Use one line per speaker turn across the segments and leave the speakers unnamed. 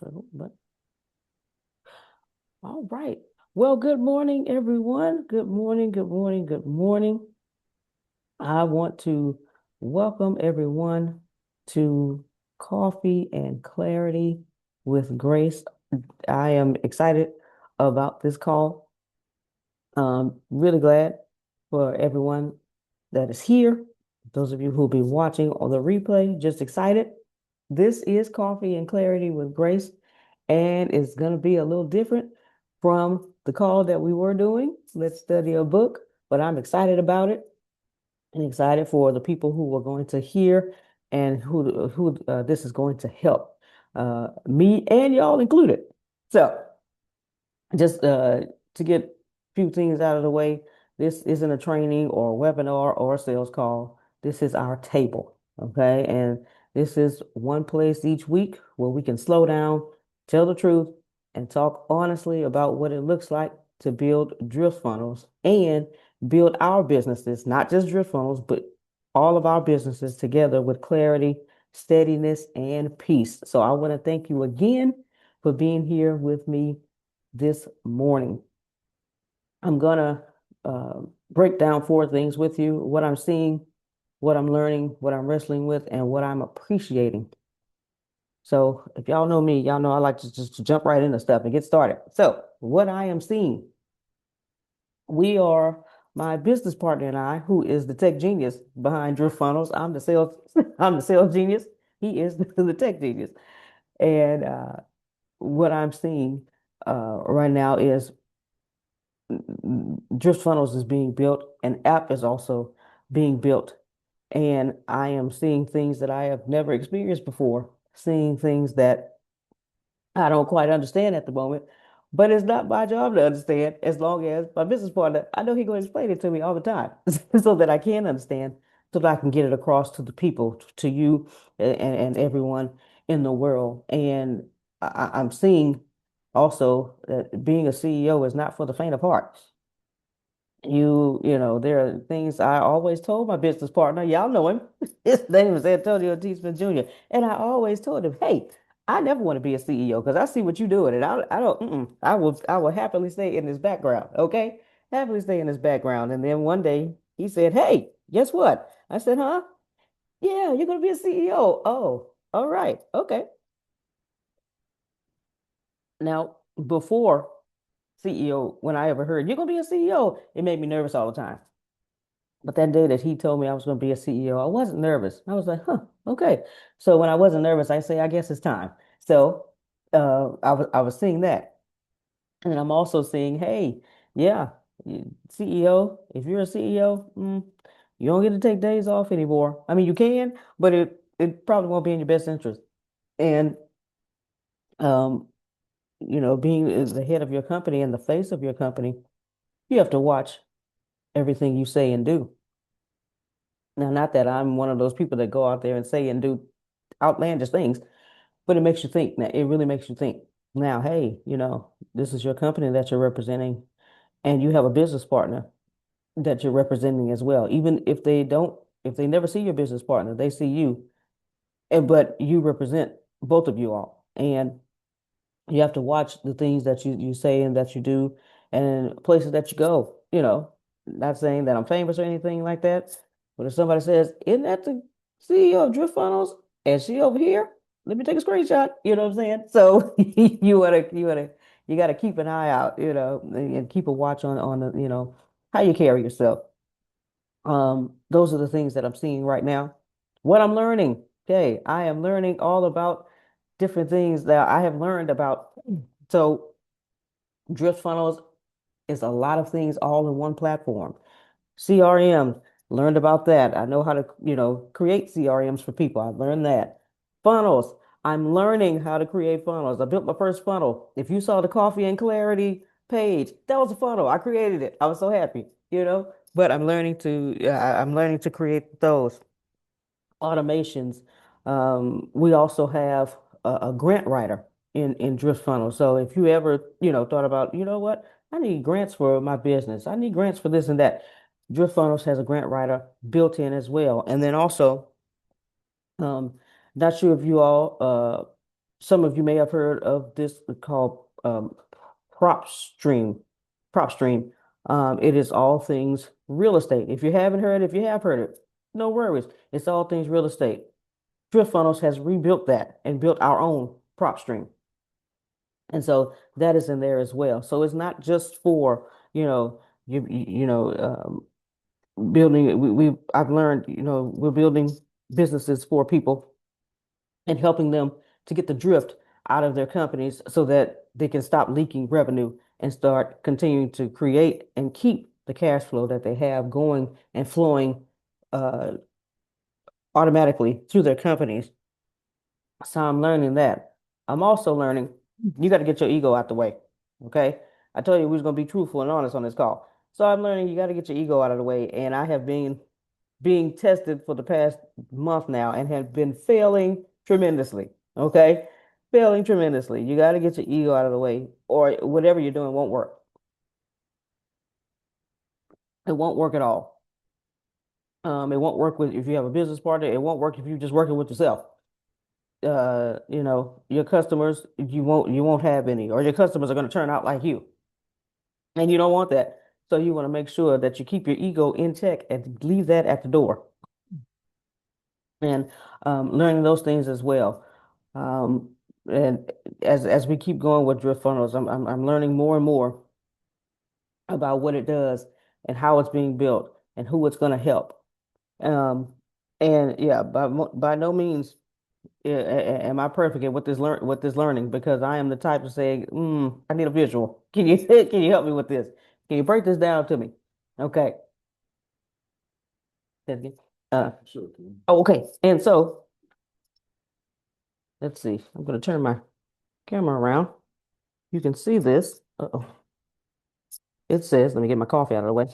But all right. Well, good morning, everyone. Good morning, good morning, good morning. I want to welcome everyone to Coffee and Clarity with Grace. I am excited about this call. Really glad for everyone that is here. Those of you who'll be watching on the replay, just excited. This is Coffee and Clarity with Grace, and it's going to be a little different from the call that we were doing. Let's study a book, but I'm excited about it and excited for the people who are going to hear and who this is going to help me and y'all included. So, just to get a few things out of the way, this isn't a training or a webinar or a sales call. This is our table, okay? And this is one place each week where we can slow down, tell the truth, and talk honestly about what it looks like to build drift funnels and build our businesses, not just drift funnels, but all of our businesses together with clarity, steadiness, and peace. So I want to thank you again for being here with me this morning. I'm gonna break down four things with you: what I'm seeing, what I'm learning, what I'm wrestling with, and what I'm appreciating. So if y'all know me, y'all know I like to just to jump right into stuff and get started. So what I am seeing, we are my business partner and I, who is the tech genius behind Drift Funnels. I'm the sales, I'm the sales genius. He is the tech genius. And what I'm seeing right now is Drift Funnels is being built, an app is also being built, and I am seeing things that I have never experienced before, seeing things that I don't quite understand at the moment, but it's not my job to understand as long as my business partner, I know he's going to explain it to me all the time so that I can understand, so that I can get it across to the people, to you and everyone in the world. And I'm seeing also that being a CEO is not for the faint of heart. There are things I always told my business partner. Y'all know him. His name is Antonio T. Smith Jr. And I always told him, hey, I never want to be a CEO because I see what you're doing, and I don't. I will happily stay in this background. Okay, happily stay in this background. And then one day he said, hey, guess what? I said, huh? Yeah, you're gonna be a CEO. Oh, all right, okay. Now, before CEO, when I ever heard you're gonna be a CEO, it made me nervous all the time. But that day that he told me I was going to be a CEO, I wasn't nervous. I was like, huh, okay. So when I wasn't nervous, I say, I guess it's time. So I was seeing that. And I'm also seeing, hey, yeah, CEO, if you're a CEO, you don't get to take days off anymore. I mean, you can, but it probably won't be in your best interest. And um, being as the head of your company and the face of your company, you have to watch everything you say and do. Now, not that I'm one of those people that go out there and say and do outlandish things, but it makes you think. Now, it really makes you think. Now, hey, this is your company that you're representing, and you have a business partner that you're representing as well. Even if they never see your business partner, they see you, and but you represent both of you all, and you have to watch the things that you say and that you do, and places that you go. Not saying that I'm famous or anything like that, but if somebody says, "Isn't that the CEO of Drift Funnels?" and she over here, let me take a screenshot. You know what I'm saying? So you gotta keep an eye out, and keep a watch on the how you carry yourself. Those are the things that I'm seeing right now. What I'm learning, okay, I am learning all about different things that I have learned about. So Drift Funnels is a lot of things all in one platform. CRM, learned about that. I know how to, create CRMs for people. I've learned that. Funnels, I'm learning how to create funnels. I built my first funnel. If you saw the Coffee and Clarity page, that was a funnel. I created it. I was so happy. But I'm learning to create those automations. We also have a grant writer in Drift Funnel. So if you ever, thought about, what, I need grants for my business. I need grants for this and that. Drift Funnels has a grant writer built in as well. And then also, um, not sure if you all Some of you may have heard of this called prop stream. Prop stream. It is all things real estate. If you haven't heard, if you have heard it, no worries. It's all things real estate. DriftFunnels has rebuilt that and built our own prop stream. And so that is in there as well. So it's not just for, you know, building, I've learned, we're building businesses for people and helping them to get the drift out of their companies so that they can stop leaking revenue and start continuing to create and keep the cash flow that they have going and flowing uh, automatically through their companies. So I'm learning that. I'm also learning you got to get your ego out the way. Okay. I told you we was going to be truthful and honest on this call. So I'm learning you got to get your ego out of the way. And I have been being tested for the past month now and have been failing tremendously. Okay. Failing tremendously. You got to get your ego out of the way or whatever you're doing won't work. It won't work at all. It won't work with if you have a business partner. It won't work if you're just working with yourself. Your customers, you won't have any, or your customers are going to turn out like you. And you don't want that. So you want to make sure that you keep your ego in check and leave that at the door. And learning those things as well. And as we keep going with drift funnels, I'm learning more and more about what it does and how it's being built and who it's going to help. Um, and yeah, by no means am I perfect at what this learning because I am the type to say, I need a visual. Can you can you help me with this? Can you break this down to me? Okay. Say it again. Sure. Oh, okay. And so let's see. I'm going to turn my camera around. You can see this. Uh-oh. It says, let me get my coffee out of the way.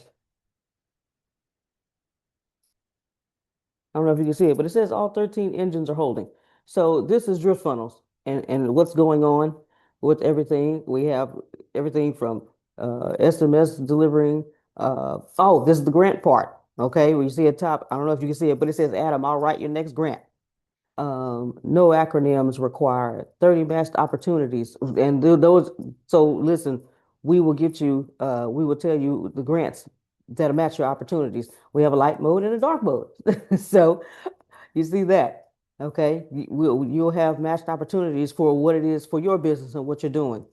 I don't know if you can see it, but it says all 13 engines are holding. So this is drift funnels and what's going on with everything. We have everything from SMS delivering. Oh, this is the grant part. Okay, where you see at top, I don't know if you can see it, but it says, Adam, I'll write your next grant. No acronyms required, 30 matched opportunities. And those, so listen, we will tell you the grants that'll match your opportunities. We have a light mode and a dark mode. So you see that. Okay. You'll have matched opportunities for what it is for your business and what you're doing.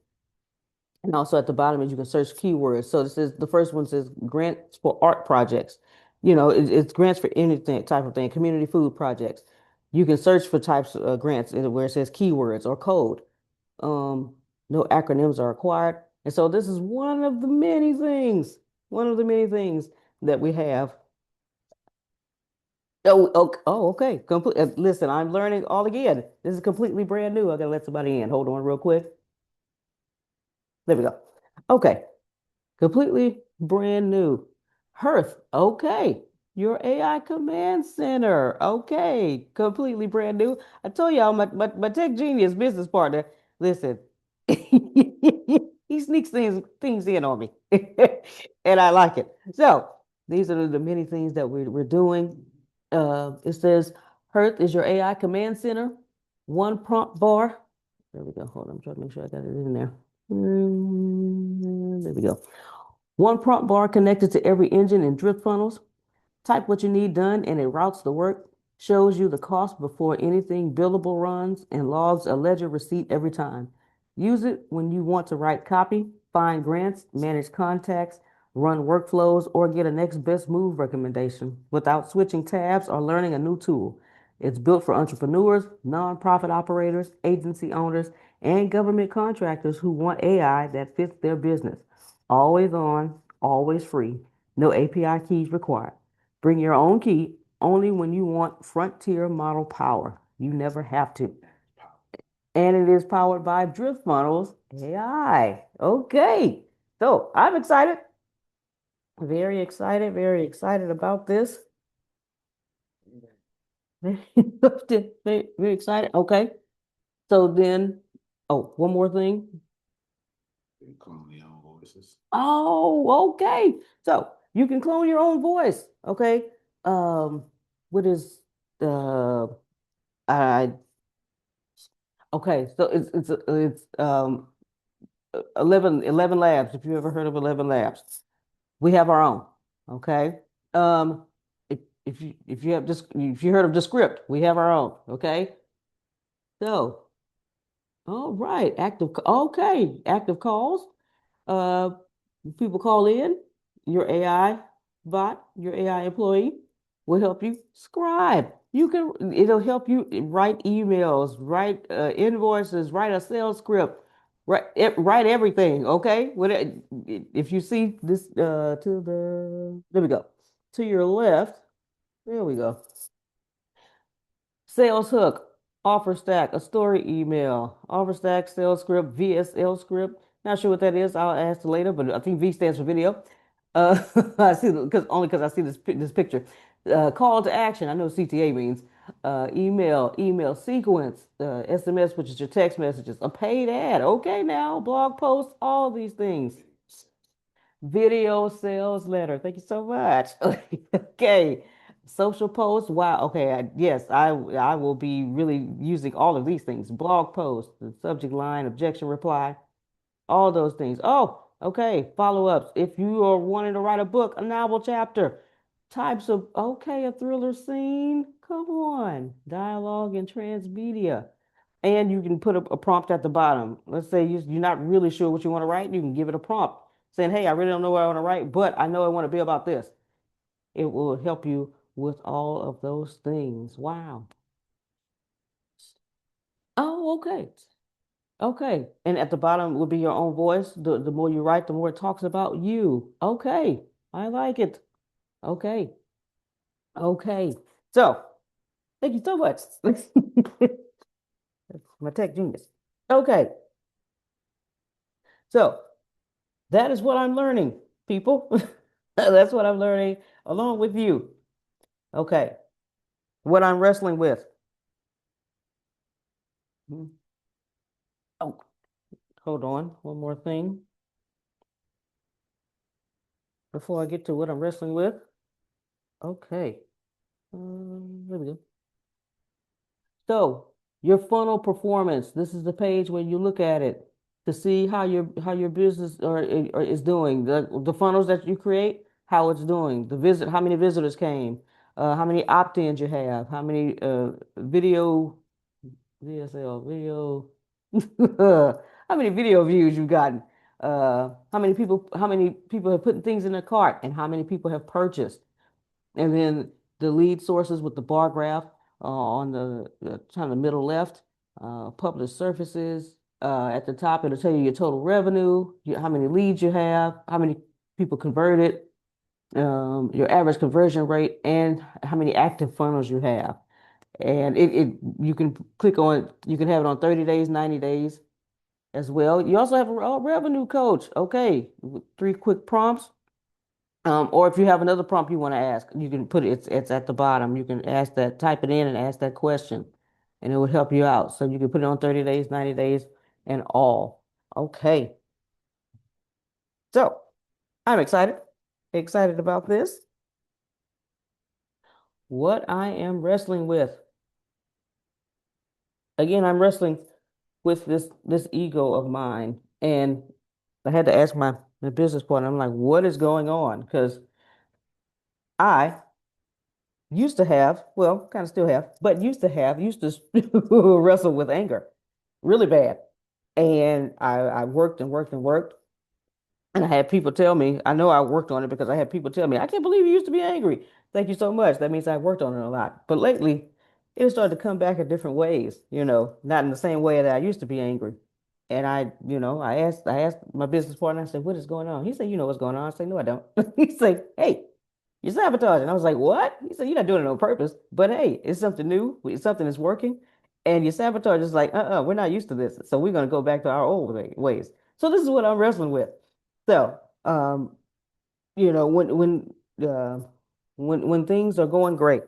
And also at the bottom is you can search keywords. So this is the first one says grants for art projects. It's grants for anything type of thing, community food projects. You can search for types of grants where it says keywords or code. Um, no acronyms are required. And so this is one of the many things that we have. Okay. Listen, I'm learning all again. This is completely brand new. I gotta let somebody in. Hold on real quick. There we go. Okay. Completely brand new. Hearth, okay. Your AI command center, okay. Completely brand new. I told y'all my tech genius business partner. Listen, he sneaks things in on me, and I like it. So these are the many things that we're doing. It says Hearth is your AI command center. One prompt bar. There we go. Hold on, I'm trying to make sure I got it in there. There we go. One prompt bar connected to every engine in drift funnels. Type what you need done and it routes the work, shows you the cost before anything billable runs, and logs a ledger receipt every time. Use it when you want to write copy, find grants, manage contacts, run workflows, or get a next best move recommendation without switching tabs or learning a new tool. It's built for entrepreneurs, nonprofit operators, agency owners, and government contractors who want AI that fits their business. Always on, always free. No API keys required. Bring your own key only when you want frontier model power. You never have to. And it is powered by Drift Funnels AI. Okay. So I'm excited. Very excited about this. Very excited. Okay. So then, oh, one more thing. Clone your own voices. Oh, okay. So you can clone your own voice. Okay. What is the I Okay, so it's 11 labs. If you ever heard of 11 labs, we have our own. Okay. Um, if you heard of the script, we have our own. Okay. So, all right, okay, active calls. Uh, People call in. Your AI bot, your AI employee will help you scribe. It'll help you write emails, write invoices, write a sales script, write everything. Okay. If you see this there we go. To your left, there we go. Sales hook, offer stack, a story email, offer stack, sales script, VSL script. Not sure what that is. I'll ask later, but I think V stands for video. I see because I see this picture. Call to action. I know CTA means email sequence, SMS, which is your text messages, a paid ad. Okay, now blog posts, all these things. Video sales letter. Thank you so much. Okay. Social posts. Wow. Okay. Yes, I will be really using all of these things. Blog posts, the subject line, objection reply, all those things. Oh, okay. Follow-ups. If you are wanting to write a book, a novel chapter, types of, okay, a thriller scene. Come on. Dialogue and transmedia. And you can put a prompt at the bottom. Let's say you're not really sure what you want to write. You can give it a prompt saying, hey, I really don't know what I want to write, but I know I want to be about this. It will help you with all of those things. Wow. Oh, okay. Okay. And at the bottom will be your own voice. The more you write, the more it talks about you. Okay. I like it. Okay. Okay. So thank you so much. My tech genius. Okay. So that is what I'm learning, people. That's what I'm learning along with you. Okay. What I'm wrestling with. Hmm. Oh, hold on. One more thing before I get to what I'm wrestling with. Okay. There we go. So your funnel performance. This is the page where you look at it to see how your business or is doing. The funnels that you create, how it's doing. How many visitors came, how many opt-ins you have, how many video VSL video, how many video views you've gotten, how many people have put things in their cart, and how many people have purchased. And then the lead sources with the bar graph on the kind of middle left, published surfaces. At the top, it'll tell you your total revenue, how many leads you have, how many people converted, your average conversion rate, and how many active funnels you have. And you can click on, you can have it on 30 days, 90 days as well. You also have a revenue coach. Okay, with 3 quick prompts. Or if you have another prompt you want to ask, you can put it's at the bottom. You can ask that, type it in and ask that question, and it would help you out. So you can put it on 30 days, 90 days, and all. Okay. So I'm excited about this. What I am wrestling with. Again, I'm wrestling with this ego of mine. And I had to ask my business partner, I'm like, what is going on? Because I used to have, well, kind of still have, but used to wrestle with anger really bad. And I worked and worked and worked. And I had people tell me, I know I worked on it because I had people tell me, I can't believe you used to be angry. Thank you so much. That means I worked on it a lot. But lately, it started to come back in different ways, not in the same way that I used to be angry. And I asked my business partner, I said, what is going on? He said, you know what's going on. I said, no, I don't. He said, hey, you're sabotaging. I was like, what? He said, you're not doing it on purpose. But hey, it's something new. It's something that's working. And your sabotage is like, we're not used to this. So we're going to go back to our old ways. So this is what I'm wrestling with. So, you know, uh, when things are going great,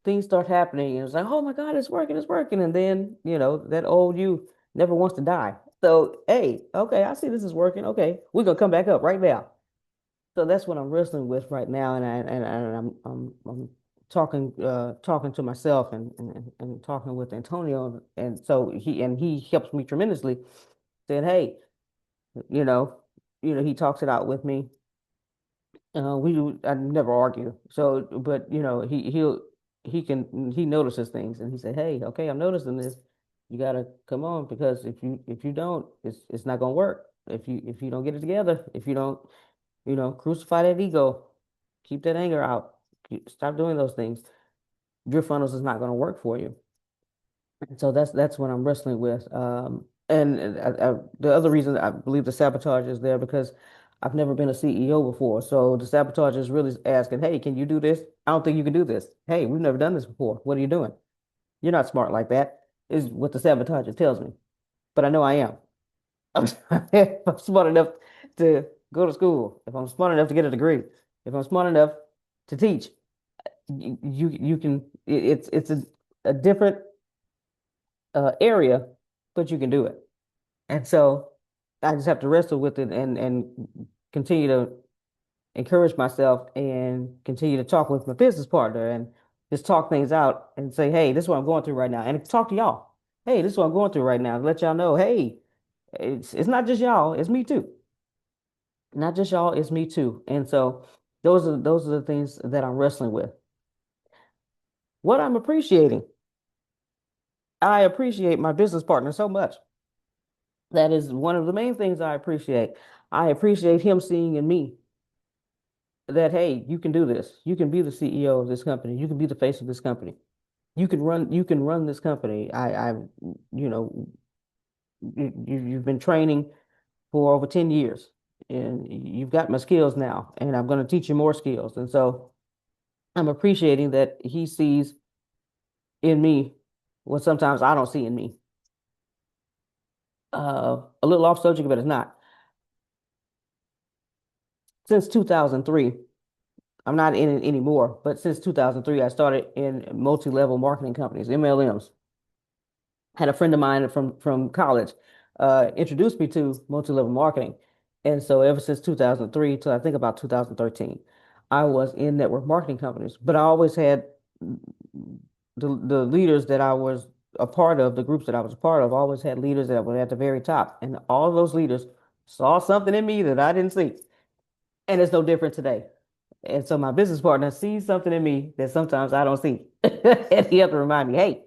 things start happening, and it's like, oh my God, it's working. And then, that old you never wants to die. So, hey, okay, I see this is working. Okay, we're gonna come back up right now. So that's what I'm wrestling with right now, and I'm talking to myself and talking with Antonio, and so he helps me tremendously. Said, hey, you know, he talks it out with me. I never argue. So, but he notices things, and he said, "Hey, okay, I'm noticing this. You gotta come on because if you don't, it's not gonna work. If you don't get it together, if you don't, crucify that ego, keep that anger out, stop doing those things. Drift funnels is not gonna work for you." And so that's what I'm wrestling with. And the other reason I believe the sabotage is there because I've never been a CEO before. So the sabotage is really asking, hey, can you do this? I don't think you can do this. Hey, we've never done this before. What are you doing? You're not smart like that, is what the sabotage tells me. But I know I am. If I'm smart enough to go to school, if I'm smart enough to get a degree, if I'm smart enough to teach, you can, it's a different area, but you can do it. And so I just have to wrestle with it and continue to encourage myself and continue to talk with my business partner and just talk things out and say, hey, this is what I'm going through right now. And talk to y'all. Hey, this is what I'm going through right now. Let y'all know, hey, it's not just y'all, it's me too. Not just y'all, it's me too. And so those are the things that I'm wrestling with. What I'm appreciating, I appreciate my business partner so much. That is one of the main things I appreciate. I appreciate him seeing in me that, hey, you can do this. You can be the CEO of this company. You can be the face of this company. You can run this company. You know, you've been training for over 10 years and you've got my skills now, and I'm going to teach you more skills. And so I'm appreciating that he sees in me what sometimes I don't see in me. A little off subject, but it's not. Since 2003, I'm not in it anymore, but since 2003, I started in multi-level marketing companies, MLMs. Had a friend of mine from college introduced me to multi-level marketing. And so ever since 2003 till I think about 2013, I was in network marketing companies, but I always had the leaders that I was a part of, the groups that I was a part of, always had leaders that were at the very top. And all of those leaders saw something in me that I didn't see. And it's no different today. And so my business partner sees something in me that sometimes I don't see. And he has to remind me, hey,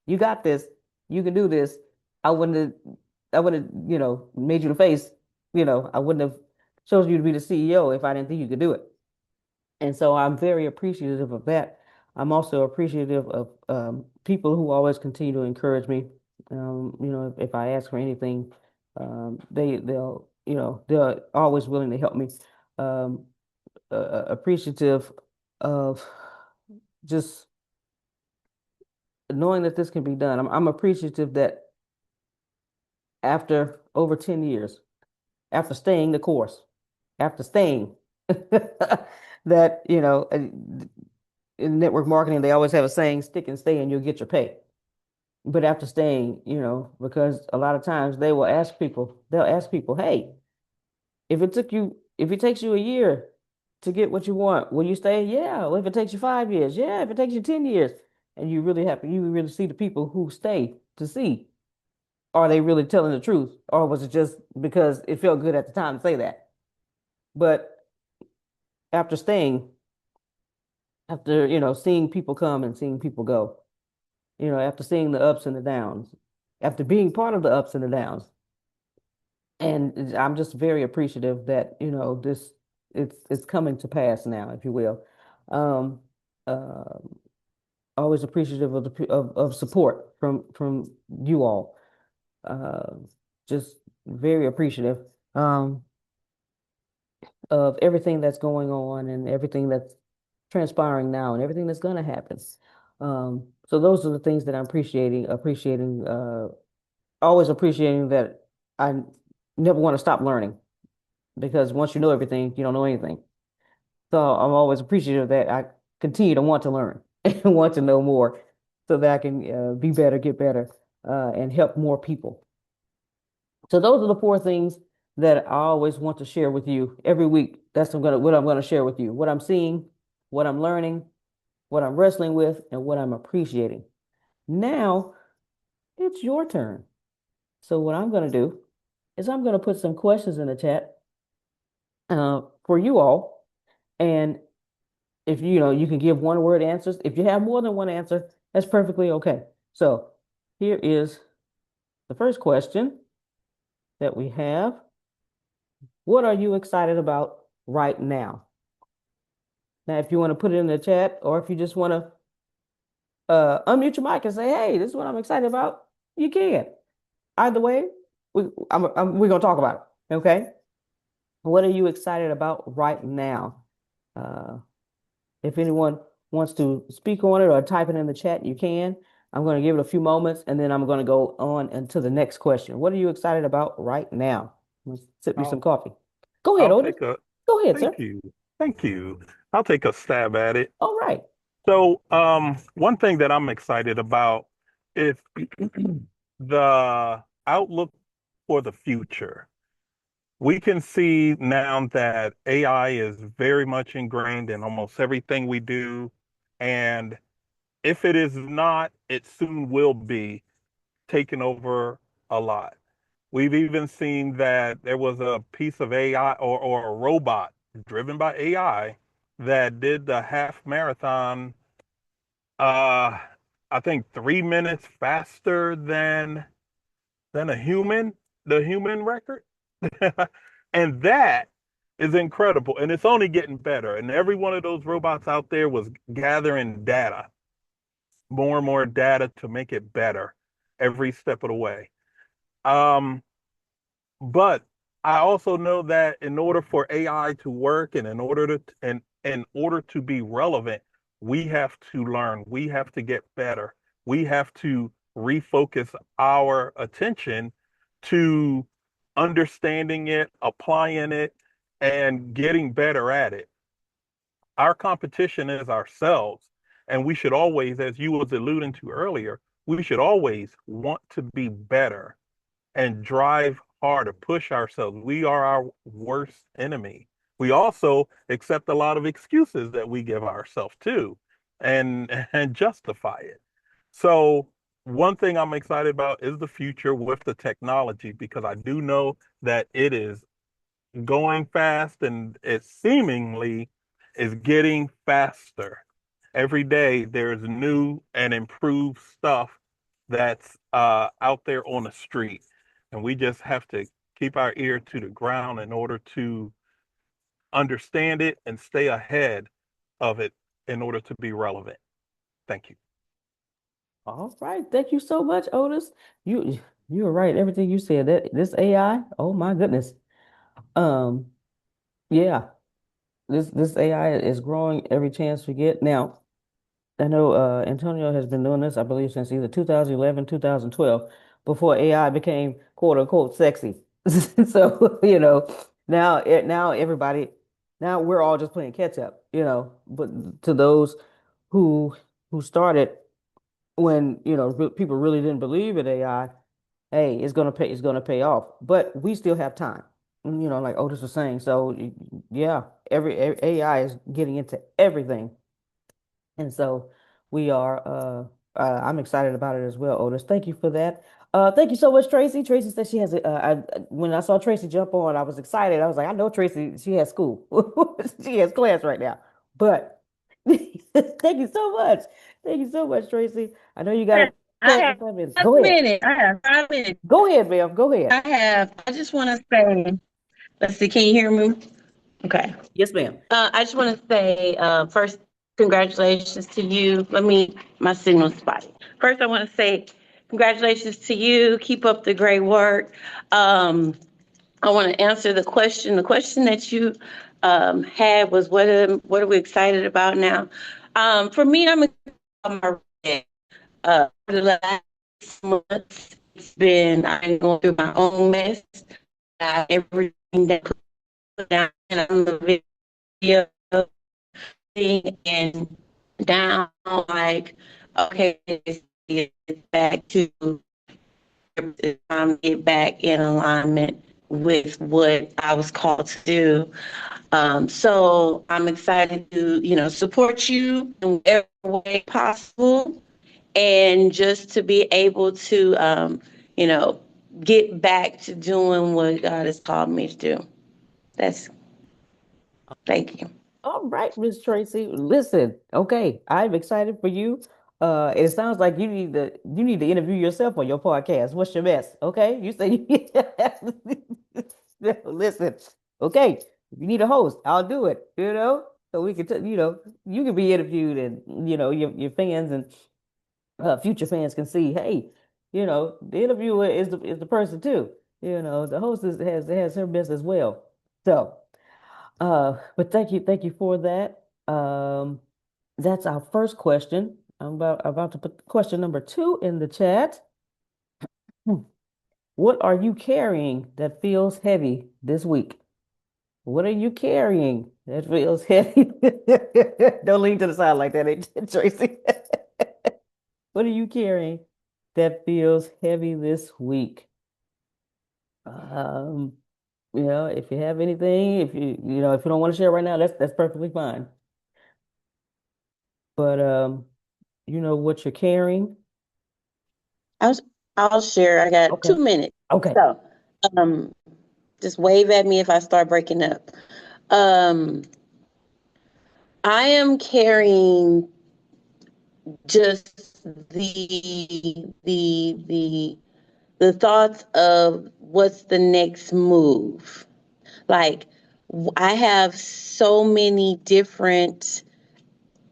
you got this. You can do this. I wouldn't have, I would have, made you the face. I wouldn't have chosen you to be the CEO if I didn't think you could do it. And so I'm very appreciative of that. I'm also appreciative of people who always continue to encourage me. If I ask for anything, they're always willing to help me. Um, Appreciative of just knowing that this can be done. I'm appreciative that after over 10 years, after staying the course, after staying, that, in network marketing, they always have a saying, stick and stay and you'll get your pay. But after staying, because a lot of times they'll ask people, hey, if it takes you a year to get what you want, will you stay? Yeah. Well, if it takes you 5 years, yeah. If it takes you 10 years, and you really see the people who stay to see, are they really telling the truth? Or was it just because it felt good at the time to say that? But after staying, after, seeing people come and seeing people go, after seeing the ups and the downs, after being part of the ups and the downs, and I'm just very appreciative that, it's coming to pass now, if you will. Um, uh, Always appreciative of support from you all. Uh, just very appreciative of everything that's going on and everything that's transpiring now and everything that's going to happen. So those are the things that I'm always appreciating that I never want to stop learning, because once you know everything, you don't know anything. So I'm always appreciative that I continue to want to learn and want to know more so that I can be better, get better, and help more people. So those are the four things that I always want to share with you every week. That's what I'm gonna share with you. What I'm seeing, what I'm learning, what I'm wrestling with, and what I'm appreciating. Now it's your turn. So what I'm going to do is I'm going to put some questions in the chat for you all. And if you can give one word answers. If you have more than one answer, that's perfectly okay. So here is the first question that we have. What are you excited about right now? Now, if you want to put it in the chat, or if you just want to unmute your mic and say, "Hey, this is what I'm excited about," you can. Either way, we're gonna talk about it. Okay. What are you excited about right now? Uh, if anyone wants to speak on it or type it in the chat, you can. I'm going to give it a few moments and then I'm going to go on into the next question. What are you excited about right now? Let's sip me some
I'll
coffee. Go ahead,
I'll
Otis.
take a
Go ahead, sir.
thank you. Thank you. I'll take a stab at it.
All right.
So, one thing that I'm excited about is the outlook for the future. We can see now that AI is very much ingrained in almost everything we do. And if it is not, it soon will be taking over a lot. We've even seen that there was a piece of AI or a robot driven by AI that did the half marathon, uh, I think 3 minutes faster than the human record. And that is incredible. And it's only getting better. And every one of those robots out there was gathering data, more and more data to make it better every step of the way. Um, But I also know that in order for AI to work and in order to be relevant, we have to learn. We have to get better. We have to refocus our attention to understanding it, applying it, and getting better at it. Our competition is ourselves, and we should always, as you was alluding to earlier, we should always want to be better and drive harder, push ourselves. We are our worst enemy. We also accept a lot of excuses that we give ourselves too and justify it. So one thing I'm excited about is the future with the technology because I do know that it is going fast and it seemingly is getting faster. Every day there's new and improved stuff that's out there on the street. And we just have to keep our ear to the ground in order to understand it and stay ahead of it in order to be relevant. Thank you.
All right. Thank you so much, Otis. You were right. Everything you said. That this AI, oh my goodness. Um, yeah, this AI is growing every chance we get. Now, I know Antonio has been doing this, I believe, since either 2011, 2012, before AI became quote unquote sexy. So, now everybody, now we're all just playing catch up, but to those who started when, people really didn't believe in AI, hey, it's gonna pay off. But we still have time. Like Otis was saying. So yeah, every AI is getting into everything. And so we are I'm excited about it as well, Otis. Thank you for that. Thank you so much, Tracy. Tracy said she has when I saw Tracy jump on, I was excited. I was like, I know Tracy, she has school. She has class right now. But thank you so much. Thank you so much, Tracy. I know you got a
I
class in
have
5 minutes.
five
Go ahead.
minutes. I have 5 minutes.
Go ahead, ma'am. Go ahead.
I just want to say, let's see, can you hear me? Okay.
Yes, ma'am.
I just want to say, first, congratulations to you. My signal's spotty. First, I want to say congratulations to you. Keep up the great work. I want to answer the question. The question that you had was, what are we excited about now? For me, I'm excited about my for the last months, I've been going through my own mess. Everything that put down on the video thing and down, like, okay, it's back to it's time to get back in alignment with what I was called to do. So I'm excited to, support you in whatever way possible, and just to be able to, you know, get back to doing what God has called me to do. That's Thank you.
All right, Miss Tracy. Listen, okay, I'm excited for you. It sounds like you need to interview yourself on your podcast. What's your mess? Okay, you say listen. Okay, if you need a host, I'll do it. So we can, you can be interviewed, and your fans and future fans can see, hey, the interviewer is the person too. The host has her best as well. So. But thank you for that. That's our first question. I'm about to put question number 2 in the chat. Hmm. What are you carrying that feels heavy this week? What are you carrying that feels heavy? Don't lean to the side like that, Tracy. What are you carrying that feels heavy this week? Um, if you have anything, if you don't want to share right now, that's perfectly fine. But you know what you're carrying.
I'll, I'll share. I got
Okay.
2 minutes.
Okay.
So, um, just wave at me if I start breaking up. Um, I am carrying just the thoughts of what's the next move. Like, I have so many different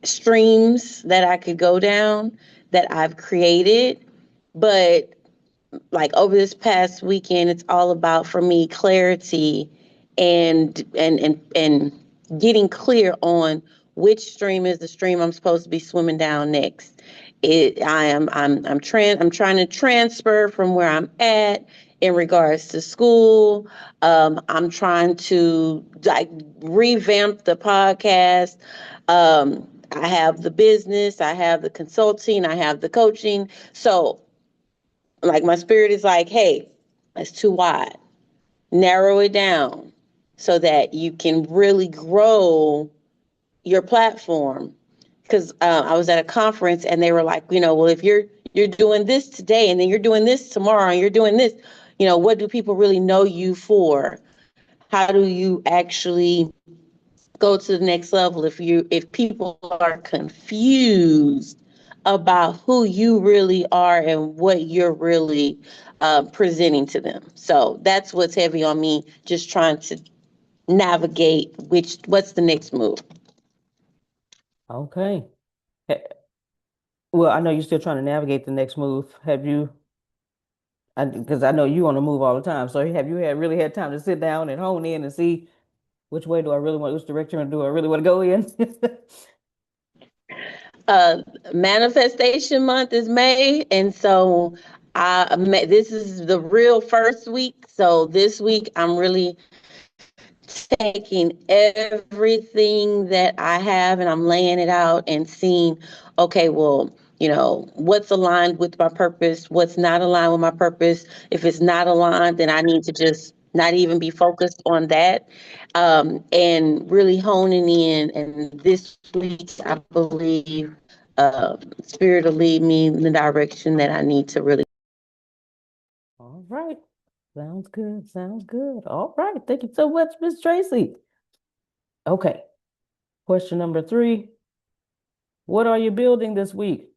streams that I could go down that I've created, but like over this past weekend, it's all about for me clarity and getting clear on which stream is the stream I'm supposed to be swimming down next. I'm trying to transfer from where I'm at in regards to school. I'm trying to like revamp the podcast. I have the business, I have the consulting, I have the coaching. So like my spirit is like, hey, it's too wide. Narrow it down so that you can really grow your platform. Because I was at a conference and they were like, well, if you're doing this today and then you're doing this tomorrow and you're doing this, what do people really know you for? How do you actually go to the next level if people are confused about who you really are and what you're really presenting to them? So that's what's heavy on me, just trying to navigate what's the next move.
Okay. Eh, Well, I know you're still trying to navigate the next move. Have you, because I know you on the move all the time. So have you really had time to sit down and hone in and see which direction do I really want to go in?
uh Manifestation month is May, and so this is the real first week. So this week I'm really taking everything that I have and I'm laying it out and seeing, okay, well, what's aligned with my purpose, what's not aligned with my purpose. If it's not aligned, then I need to just not even be focused on that, and really honing in. And this week, I believe Spirit will lead me in the direction that I need to really.
All right. Sounds good. Sounds good. All right. Thank you so much, Miss Tracy. Okay. Question number 3. What are you building this week?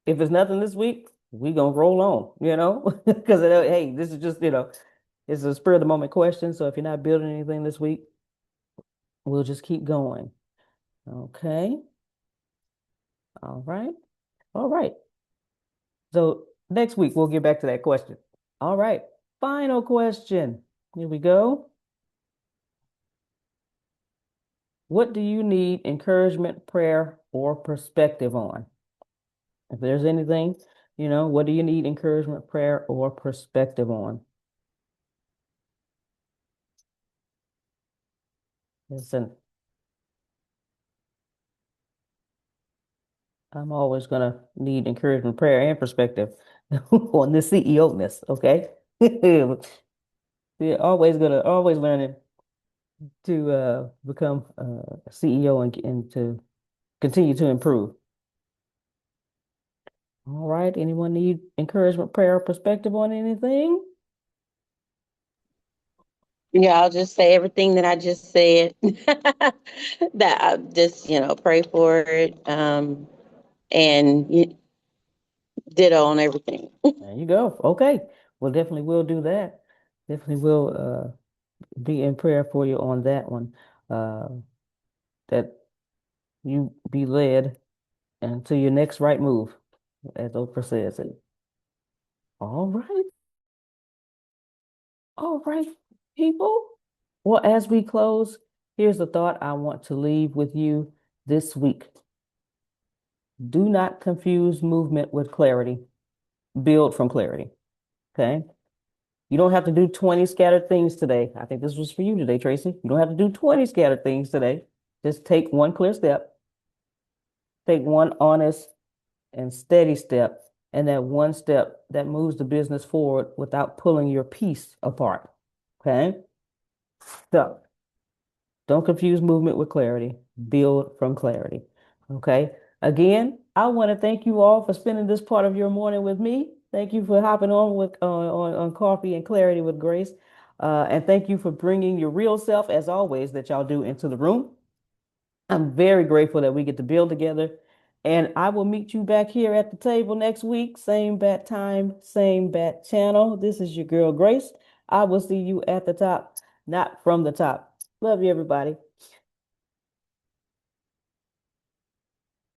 If it's nothing this week, we gonna roll on, because hey, this is just, it's a spur of the moment question. So if you're not building anything this week, we'll just keep going. Okay. All right. All right. So next week we'll get back to that question. All right. Final question. Here we go. What do you need encouragement, prayer, or perspective on? If there's anything, what do you need encouragement, prayer, or perspective on? Listen, I'm always gonna need encouragement, prayer, and perspective on this CEO-ness, okay? We're always learning to become a CEO and to continue to improve. All right. Anyone need encouragement, prayer, or perspective on anything?
Yeah, I'll just say everything that I just said. That I just, pray for it. And ditto on everything.
There you go. Okay. Well, definitely will do that. Definitely will be in prayer for you on that one. Uh, that you be led and to your next right move, as Oprah says it. All right. All right, people. Well, as we close, here's the thought I want to leave with you this week. Do not confuse movement with clarity. Build from clarity. Okay. You don't have to do 20 scattered things today. I think this was for you today, Tracy. You don't have to do 20 scattered things today. Just take one clear step, take one honest and steady step, and that one step that moves the business forward without pulling your piece apart. Okay? So don't confuse movement with clarity. Build from clarity. Okay? Again, I want to thank you all for spending this part of your morning with me. Thank you for hopping on with on Coffee and Clarity with Grace. And thank you for bringing your real self, as always, that y'all do into the room. I'm very grateful that we get to build together. And I will meet you back here at the table next week. Same bat time, same bat channel. This is your girl, Grace. I will see you at the top, not from the top. Love you, everybody.